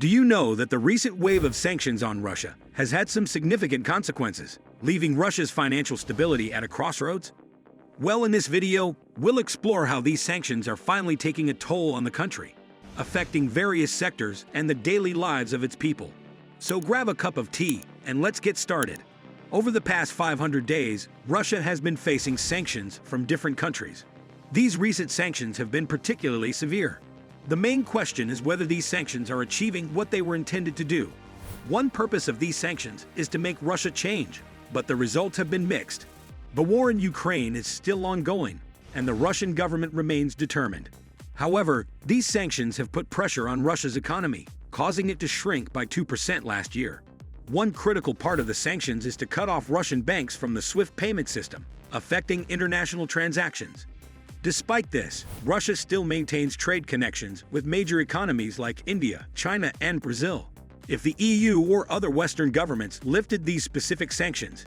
Do you know that the recent wave of sanctions on Russia has had some significant consequences, leaving Russia's financial stability at a crossroads? Well, in this video, we'll explore how these sanctions are finally taking a toll on the country, affecting various sectors and the daily lives of its people. So grab a cup of tea and let's get started. Over the past 500 days, Russia has been facing sanctions from different countries. These recent sanctions have been particularly severe. The main question is whether these sanctions are achieving what they were intended to do. One purpose of these sanctions is to make Russia change, but the results have been mixed. The war in Ukraine is still ongoing, and the Russian government remains determined. However, these sanctions have put pressure on Russia's economy, causing it to shrink by 2% last year. One critical part of the sanctions is to cut off Russian banks from the SWIFT payment system, affecting international transactions. Despite this, Russia still maintains trade connections with major economies like India, China, and Brazil. If the EU or other Western governments lifted these specific sanctions,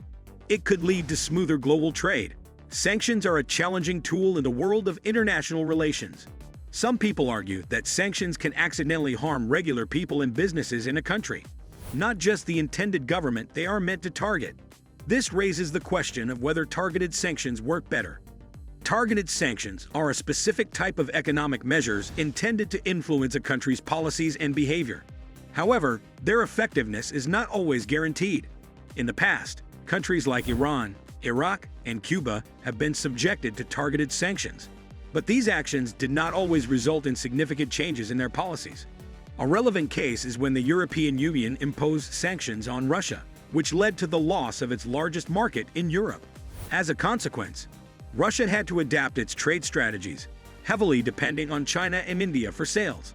it could lead to smoother global trade. Sanctions are a challenging tool in the world of international relations. Some people argue that sanctions can accidentally harm regular people and businesses in a country, not just the intended government they are meant to target. This raises the question of whether targeted sanctions work better. Targeted sanctions are a specific type of economic measures intended to influence a country's policies and behavior. However, their effectiveness is not always guaranteed. In the past, countries like Iran, Iraq, and Cuba have been subjected to targeted sanctions. But these actions did not always result in significant changes in their policies. A relevant case is when the European Union imposed sanctions on Russia, which led to the loss of its largest market in Europe. As a consequence, Russia had to adapt its trade strategies, heavily depending on China and India for sales.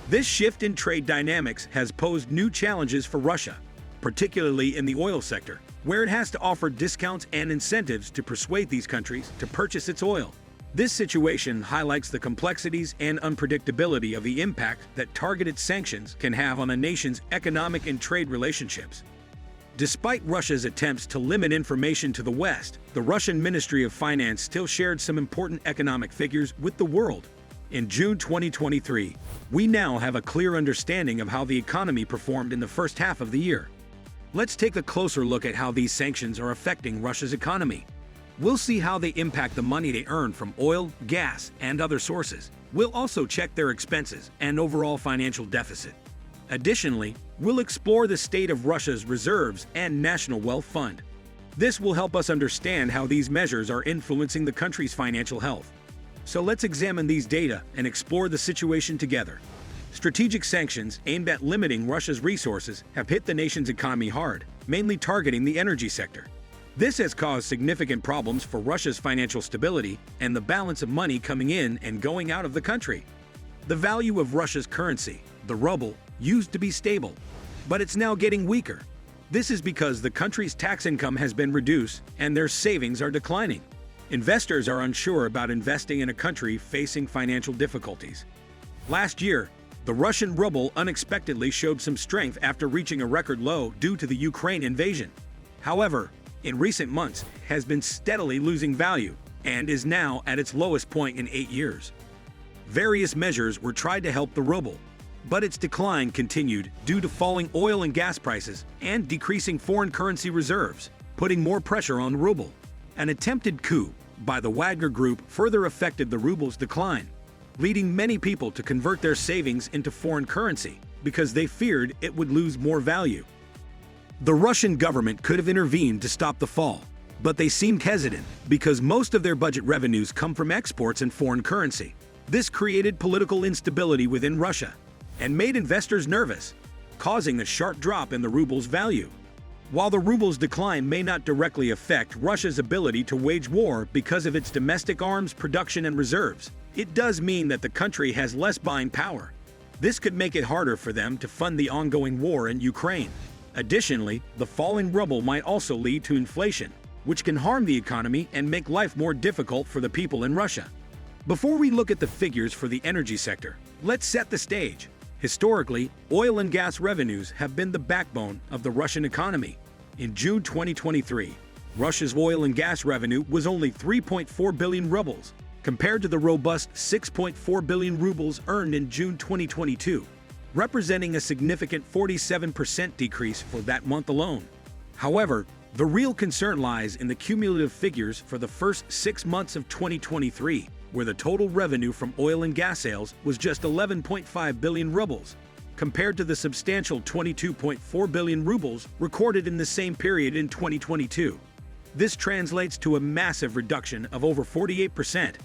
This shift in trade dynamics has posed new challenges for Russia, particularly in the oil sector, where it has to offer discounts and incentives to persuade these countries to purchase its oil. This situation highlights the complexities and unpredictability of the impact that targeted sanctions can have on a nation's economic and trade relationships. Despite Russia's attempts to limit information to the West, the Russian Ministry of Finance still shared some important economic figures with the world. In June 2023, we now have a clear understanding of how the economy performed in the first half of the year. Let's take a closer look at how these sanctions are affecting Russia's economy. We'll see how they impact the money they earn from oil, gas, and other sources. We'll also check their expenses and overall financial deficit. Additionally, we'll explore the state of Russia's reserves and national wealth fund. This will help us understand how these measures are influencing the country's financial health. So let's examine these data and explore the situation together. Strategic sanctions aimed at limiting Russia's resources have hit the nation's economy hard, mainly targeting the energy sector. This has caused significant problems for Russia's financial stability and the balance of money coming in and going out of the country. The value of Russia's currency, the ruble, used to be stable, but it's now getting weaker. This is because the country's tax income has been reduced and their savings are declining. Investors are unsure about investing in a country facing financial difficulties. Last year, the Russian ruble unexpectedly showed some strength after reaching a record low due to the Ukraine invasion. However, in recent months, it has been steadily losing value and is now at its lowest point in 8 years. Various measures were tried to help the ruble, but its decline continued due to falling oil and gas prices and decreasing foreign currency reserves, putting more pressure on the ruble. An attempted coup by the Wagner Group further affected the ruble's decline, leading many people to convert their savings into foreign currency because they feared it would lose more value. The Russian government could have intervened to stop the fall, but they seemed hesitant because most of their budget revenues come from exports and foreign currency. This created political instability within Russia and made investors nervous, causing a sharp drop in the ruble's value. While the ruble's decline may not directly affect Russia's ability to wage war because of its domestic arms production and reserves, it does mean that the country has less buying power. This could make it harder for them to fund the ongoing war in Ukraine. Additionally, the falling ruble might also lead to inflation, which can harm the economy and make life more difficult for the people in Russia. Before we look at the figures for the energy sector, let's set the stage. Historically, oil and gas revenues have been the backbone of the Russian economy. In June 2023, Russia's oil and gas revenue was only 3.4 billion rubles, compared to the robust 6.4 billion rubles earned in June 2022. representing a significant 47% decrease for that month alone. However, the real concern lies in the cumulative figures for the first 6 months of 2023, where the total revenue from oil and gas sales was just 11.5 billion rubles, compared to the substantial 22.4 billion rubles recorded in the same period in 2022. This translates to a massive reduction of over 48%.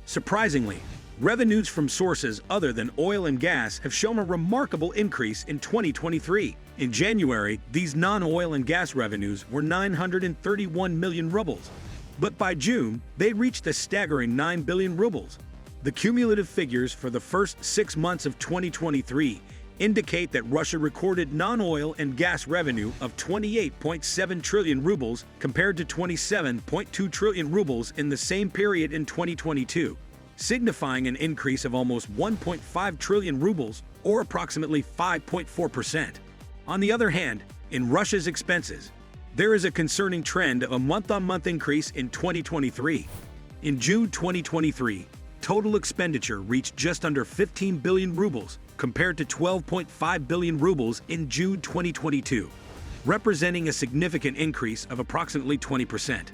Surprisingly, revenues from sources other than oil and gas have shown a remarkable increase in 2023. In January, these non-oil and gas revenues were 931 million rubles, but by June, they reached a staggering 9 billion rubles. The cumulative figures for the first 6 months of 2023 indicate that Russia recorded non-oil and gas revenue of 28.7 trillion rubles compared to 27.2 trillion rubles in the same period in 2022, signifying an increase of almost 1.5 trillion rubles, or approximately 5.4%. On the other hand, in Russia's expenses, there is a concerning trend of a month-on-month increase in 2023. In June 2023, total expenditure reached just under 15 billion rubles, compared to 12.5 billion rubles in June 2022, representing a significant increase of approximately 20%.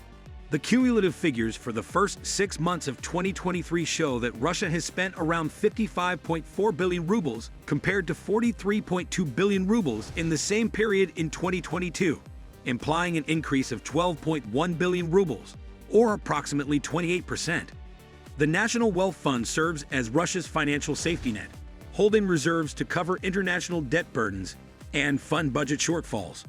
The cumulative figures for the first 6 months of 2023 show that Russia has spent around 55.4 billion rubles compared to 43.2 billion rubles in the same period in 2022, implying an increase of 12.1 billion rubles, or approximately 28%. The National Wealth Fund serves as Russia's financial safety net, holding reserves to cover international debt burdens and fund budget shortfalls.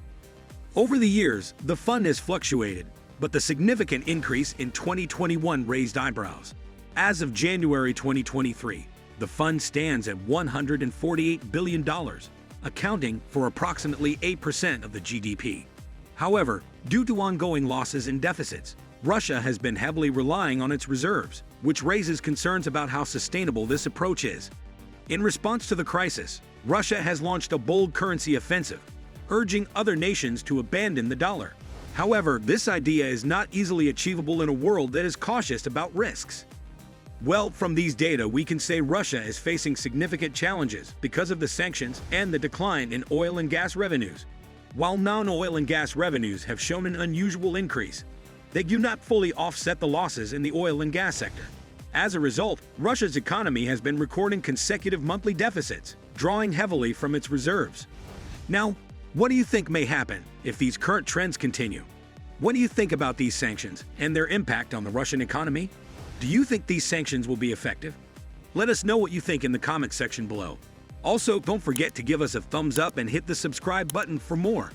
Over the years, the fund has fluctuated, but the significant increase in 2021 raised eyebrows. As of January 2023, the fund stands at $148 billion, accounting for approximately 8% of the GDP. However, due to ongoing losses and deficits, Russia has been heavily relying on its reserves, which raises concerns about how sustainable this approach is. In response to the crisis, Russia has launched a bold currency offensive, urging other nations to abandon the dollar. However, this idea is not easily achievable in a world that is cautious about risks. Well, from these data, we can say Russia is facing significant challenges because of the sanctions and the decline in oil and gas revenues. While non-oil and gas revenues have shown an unusual increase, they do not fully offset the losses in the oil and gas sector. As a result, Russia's economy has been recording consecutive monthly deficits, drawing heavily from its reserves. Now, what do you think may happen if these current trends continue? What do you think about these sanctions and their impact on the Russian economy? Do you think these sanctions will be effective? Let us know what you think in the comment section below. Also, don't forget to give us a thumbs up and hit the subscribe button for more.